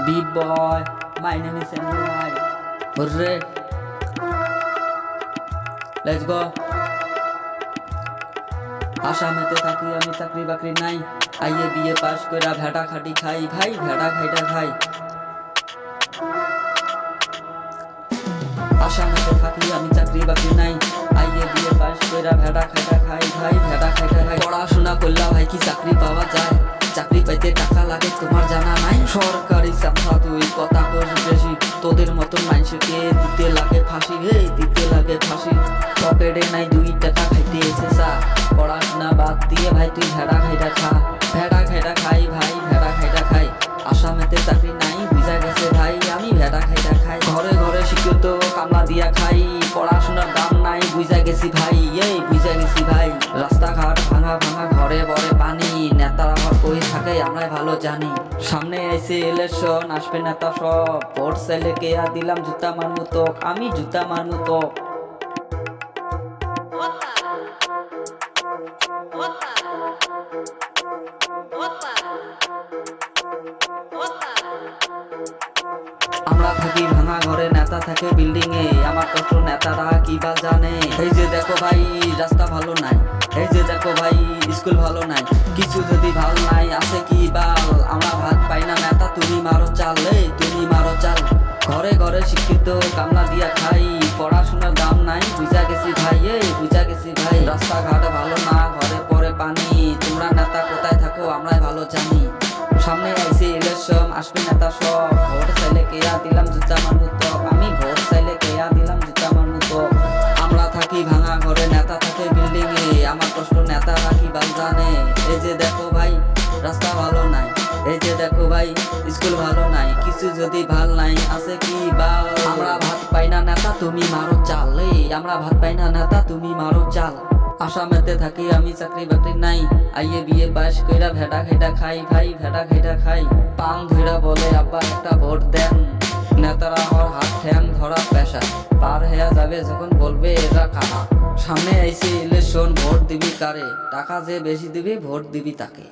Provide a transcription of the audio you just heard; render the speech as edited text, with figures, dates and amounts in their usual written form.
Beat boy, my name is Samurai. Hurray, let's go. আসামেতে থাকি আমি চাকরি বাকরি নাই, আইয়ে বিয়ে পাস কইরা ভেড়া খাটি খাই ভাই, ভেড়া খাইটা খাই। আসামেতে থাকি আমি চাকরি বাকরি নাই, আইয়ে বিয়ে পাস কইরা ভেড়া খাইটা খাই ভাই, ভেড়া খাইটা খাই। পড়াশোনা করলা ভাই কি চাকরি পাওয়া যায়? চাকরি পাইতে টাকা লাগে তোমার জানা নাই? সরকারি চাকরা তুই কথা কস বেশি, তোদের মতন মানুষকে দিতে লাগে ফাঁসি, হে দিতে লাগে ফাঁসি। পকেটে নাই 2 টাকা খাইতে এসেছা, পড়াশোনা বাদ দিয়ে ভাই তুই ভেড়া খাইটা খা, ভেড়া খাইটা খাই ভাই, ভেড়া খাইটা খাই। আসামেতে চাকরি নাই বুঝা গেছে ভাই, আমি ভেড়া খাইটা খাই। ঘরে ঘরে শিক্ষিত কামলা দিয়া খাই, পড়াশোনার দাম নাই বুঝা গেছি ভাই, এই বুঝা গেছি ভাই। রাস্তাঘাট ভাঙা ভাঙা, ঘরে বরে পানি, নেতারা আমার কই থাকে আমরাই ভালো জানি। সামনে আইছে ইলেকশন, আসবে নেতা সব, ভোট চাইলে কেয়া দিলাম জুতা মারমু তোক, আমি জুতা মারমু তোক। আমরা থাকি ভাঙা ঘরে, নেতা থাকে বিল্ডিং এ, আমার কষ্ট নেতারা কি বা জানে। এই যে দেখো ভাই রাস্তা ভালো নাই, এই যে দেখো ভাই স্কুল ভালো নাই, কিছু যদি ভালো নাই আছে কি বাল? আমরা ভাত পাই না নেতা তুমি মারো চাল, এই তুমি মারো চাল। ঘরে ঘরে শিক্ষিত কামলা দিয়া খাই, পড়াশোনার দাম নাই বুঝা গেছি ভাই, এই বুঝা গেছি ভাই। রাস্তাঘাট ভালো না, ঘরে পরে পানি, তোমরা নেতা কোথায় থাকো আমরাই ভালো জানি। সামনে আইছে ইলেকশন, আসবে নেতা সব, ভোট চাইলে কেয়া দিলাম জুতা মারমু তোক, আমি ভোট চাইলে কেয়া দিলাম জুতা মারমু তোক। আমরা থাকি ভাঙা ঘরে, নেতা থাকে বিল্ডিং এ, আমার কষ্ট নেতারা কি বাল জানে। এই যে দেখো ভাই রাস্তা ভালো নাই, এই যে দেখো ভাই স্কুল ভালো নাই, কিছু যদি ভাল নাই আছে কি বাল? আমরা ভাত পাই না নেতা তুমি মারো চাল, এই আমরা ভাত পাই না নেতা তুমি মারো চাল। আসামেতে থাকি আমি চাকরি বাকরি নাই, আইয়ে বিয়ে পাস কইরা ভেড়া খাইটা খাই ভাই, ভেড়া খাইটা খাই। পান ধইরা বলে আব্বা একটা ভোট দেন, নেতারা আমার হাত ঠ্যাং ধরা পেশা, পার হয়ে যাবে যখন বলবে এরা কারা। সামনে আইছে ইলেকশন, ভোট দিবি কারে? টাকা যে বেশি দিবি ভোট দিবি তাকে।